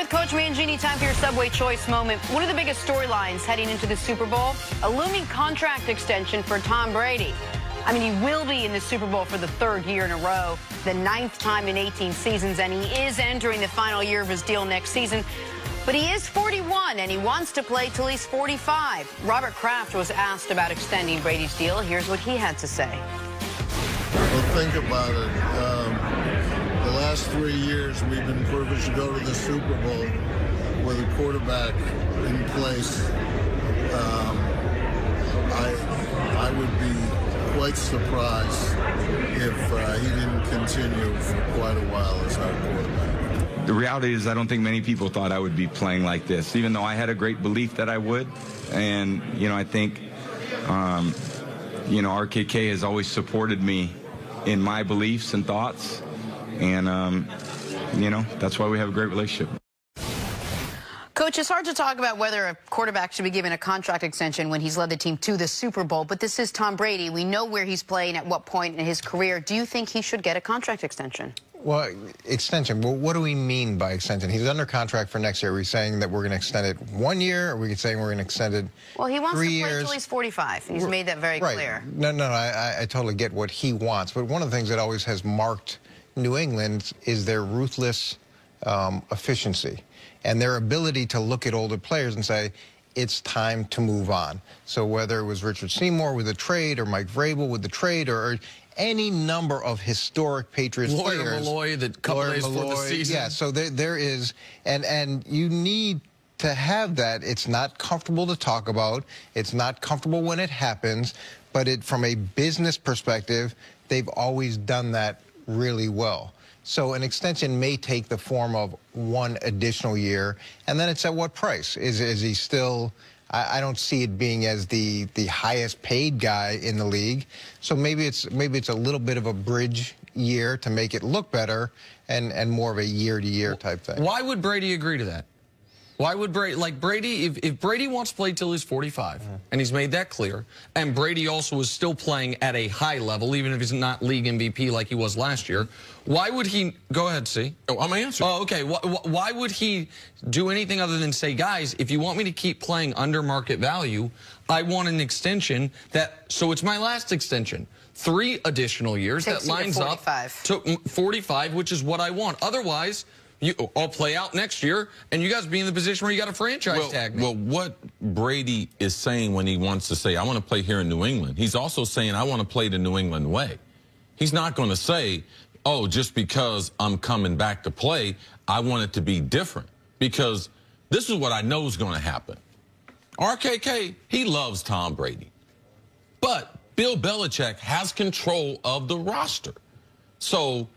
With Coach Mangini, time for your Subway Choice moment. One of the biggest storylines heading into the Super Bowl, a looming contract extension for Tom Brady. I mean, he will be in the Super Bowl for the third year in a row, the 9th time in 18 seasons, and he is entering the final year of his deal next season. But he is 41, and he wants to play till he's 45. Robert Kraft was asked about extending Brady's deal. Here's what he had to say. Well, think about it. The last 3 years, we've been privileged to go to the Super Bowl with a quarterback in place. I would be quite surprised if he didn't continue for quite a while as our quarterback. The reality is I don't think many people thought I would be playing like this, even though I had a great belief that I would. And, I think, RKK has always supported me in my beliefs and thoughts. And, that's why we have a great relationship. Coach, it's hard to talk about whether a quarterback should be given a contract extension when he's led the team to the Super Bowl, but this is Tom Brady. We know where he's playing at what point in his career. Do you think he should get a contract extension? Well, extension. Well, what do we mean by extension? He's under contract for next year. Are we saying that we're going to extend it 1 year? Or are we saying we're going to extend it 3 years? Well, he wants to play until he's 45. He's made that very clear. No, I totally get what he wants. But one of the things that always has marked New England is their ruthless efficiency and their ability to look at older players and say, it's time to move on. So whether it was Richard Seymour with a trade or Mike Vrabel with the trade or any number of historic Patriots players. Malloy, the couple days before the season. Yeah, so there is, and you need to have that. It's not comfortable to talk about. It's not comfortable when it happens, but from a business perspective, they've always done that really well. So an extension may take the form of 1 additional year, and then it's at what price? Is he still? I don't see it being as the highest paid guy in the league. So maybe it's a little bit of a bridge year to make it look better, and more of a year-to-year type thing. Why would Brady agree to that? Why would Brady, if Brady wants to play till he's 45, and he's made that clear, and Brady also is still playing at a high level, even if he's not league MVP like he was last year, why would he, go ahead, see? Oh, I'm answering. Oh, okay. Why would he do anything other than say, guys, if you want me to keep playing under market value, I want an extension so it's my last extension. 3 additional years that lines up to 45, which is what I want. Otherwise, I'll play out next year, and you guys be in the position where you got a franchise tag me. Well, what Brady is saying when he wants to say, I want to play here in New England, he's also saying, I want to play the New England way. He's not going to say, oh, just because I'm coming back to play, I want it to be different. Because this is what I know is going to happen. RKK, he loves Tom Brady. But Bill Belichick has control of the roster. So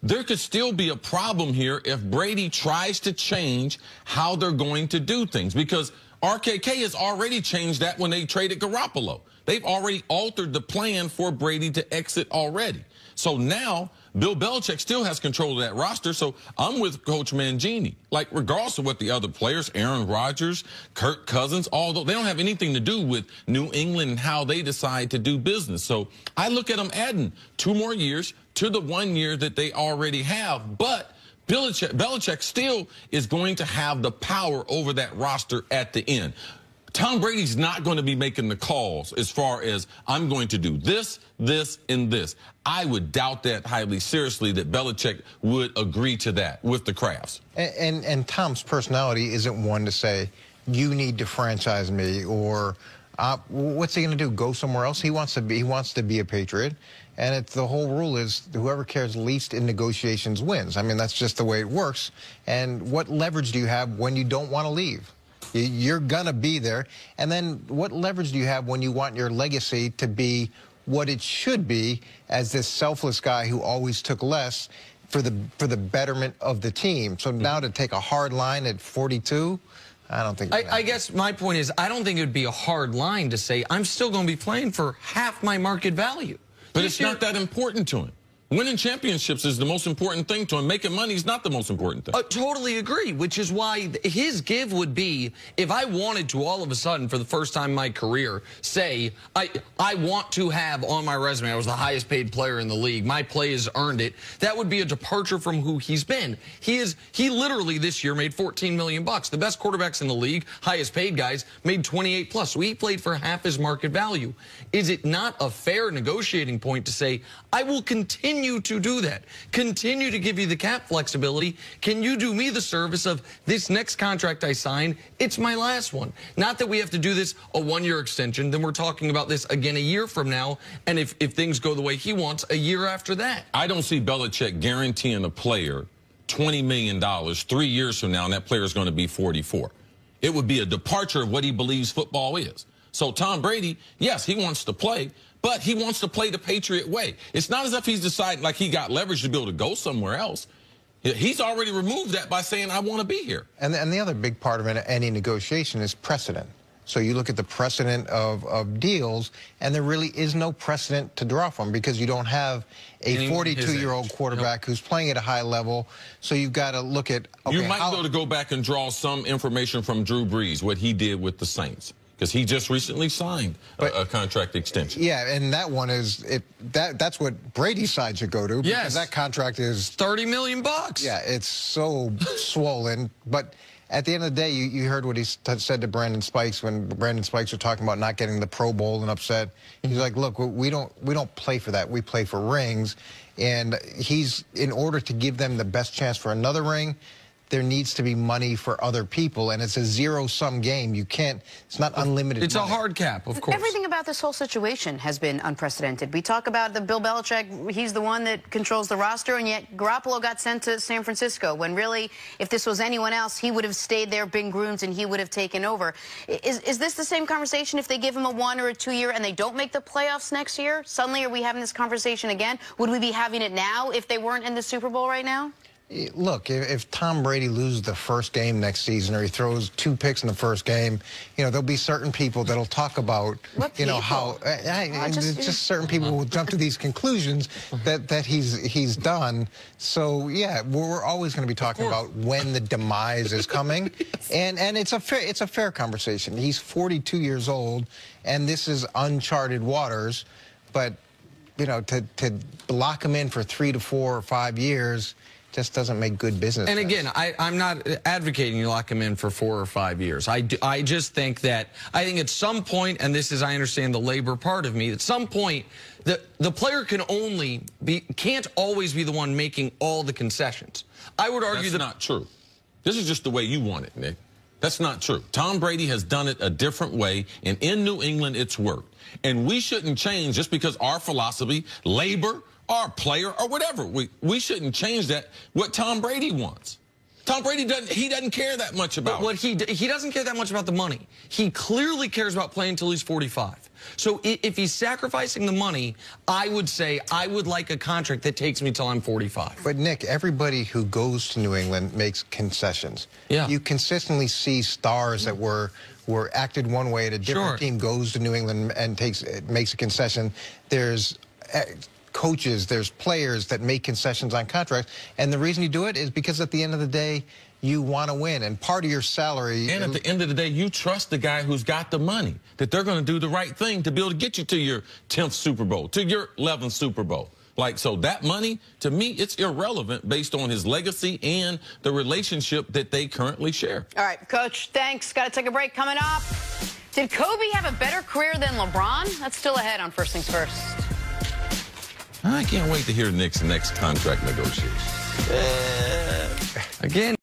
there could still be a problem here if Brady tries to change how they're going to do things, because RKK has already changed that when they traded Garoppolo. They've already altered the plan for Brady to exit already. So now Bill Belichick still has control of that roster. So I'm with Coach Mangini. Like, regardless of what the other players, Aaron Rodgers, Kirk Cousins, although they don't have anything to do with New England and how they decide to do business. So I look at them adding 2 more years to the 1 year that they already have. But Belichick still is going to have the power over that roster at the end. Tom Brady's not going to be making the calls as far as, I'm going to do this, this, and this. I would doubt that highly seriously that Belichick would agree to that with the Crafts. And Tom's personality isn't one to say, you need to franchise me, or what's he going to do, go somewhere else? He wants to be a Patriot. And the whole rule is whoever cares least in negotiations wins. I mean, that's just the way it works. And what leverage do you have when you don't want to leave? You're going to be there. And then what leverage do you have when you want your legacy to be what it should be, as this selfless guy who always took less for the betterment of the team? So now to take a hard line at 42, I don't think. I guess my point is, I don't think it would be a hard line to say, I'm still going to be playing for half my market value. But it's not that important to him. Winning championships is the most important thing to him. Making money is not the most important thing. I totally agree, which is why his give would be, if I wanted to all of a sudden, for the first time in my career, say, I want to have on my resume, I was the highest paid player in the league, my play has earned it, that would be a departure from who he's been. He literally this year made $14 million. The best quarterbacks in the league, highest paid guys, made 28 plus. So he played for half his market value. Is it not a fair negotiating point to say, I will continue to do that, continue to give you the cap flexibility? Can you do me the service of this next contract I sign, it's my last one? Not that we have to do this a one-year extension, then we're talking about this again a year from now, and if things go the way he wants, a year after that. I don't see Belichick guaranteeing a player $20 million 3 years from now, and that player is going to be 44. It would be a departure of what he believes football is. So Tom Brady, yes, he wants to play, but he wants to play the Patriot way. It's not as if he's decided like he got leverage to be able to go somewhere else. He's already removed that by saying, I want to be here. And the other big part of any negotiation is precedent. So you look at the precedent of deals, and there really is no precedent to draw from because you don't have a 42-year-old quarterback who's playing at a high level. So you've got to look at, okay, you might be able to go back and draw some information from Drew Brees, what he did with the Saints, because he just recently signed a contract extension. Yeah, and that one is that's what Brady's side should go to. Because that contract is $30 million. Yeah, it's so swollen. But at the end of the day, you heard what he said to Brandon Spikes when Brandon Spikes was talking about not getting the Pro Bowl and upset. He's like, look, we don't play for that. We play for rings. And in order to give them the best chance for another ring, there needs to be money for other people, and it's a zero-sum game. You can't, it's not unlimited It's money. a hard cap, of course. Everything about this whole situation has been unprecedented. We talk about the Bill Belichick, he's the one that controls the roster, and yet Garoppolo got sent to San Francisco, when really, if this was anyone else, he would have stayed there, been groomed, and he would have taken over. Is this the same conversation if they give him a 1 or a 2 year and they don't make the playoffs next year? Suddenly, are we having this conversation again? Would we be having it now if they weren't in the Super Bowl right now? Look, if Tom Brady loses the first game next season or he throws 2 picks in the first game, there'll be certain people that'll talk about, how just certain people will jump to these conclusions that he's done. So yeah, we're always going to be talking about when the demise is coming, and it's a fair conversation. He's 42 years old, and this is uncharted waters, but to lock him in for 3 to 4 or 5 years just doesn't make good business. And again, I'm not advocating you lock him in for 4 or 5 years. I just think that, at some point, and this is, I understand the labor part of me, at some point, the player can't always be the one making all the concessions. I would argue that's not true. This is just the way you want it, Nick. That's not true. Tom Brady has done it a different way, and in New England, it's worked. And we shouldn't change just because our philosophy, labor, our player, or whatever. We shouldn't change that. What Tom Brady wants. Tom Brady doesn't care that much about it. He doesn't care that much about the money. He clearly cares about playing until he's 45. So if he's sacrificing the money, I would say I would like a contract that takes me till I'm 45. But Nick, everybody who goes to New England makes concessions. Yeah. You consistently see stars that were acted one way at a different team goes to New England and makes a concession. There's coaches, there's players that make concessions on contracts, and the reason you do it is because at the end of the day, you want to win, and part of your salary... And at the end of the day, you trust the guy who's got the money, that they're going to do the right thing to be able to get you to your 10th Super Bowl, to your 11th Super Bowl. So that money, to me, it's irrelevant based on his legacy and the relationship that they currently share. All right, Coach, thanks. Got to take a break. Coming up, did Kobe have a better career than LeBron? That's still ahead on First Things First. I can't wait to hear Nick's next contract negotiation. Again.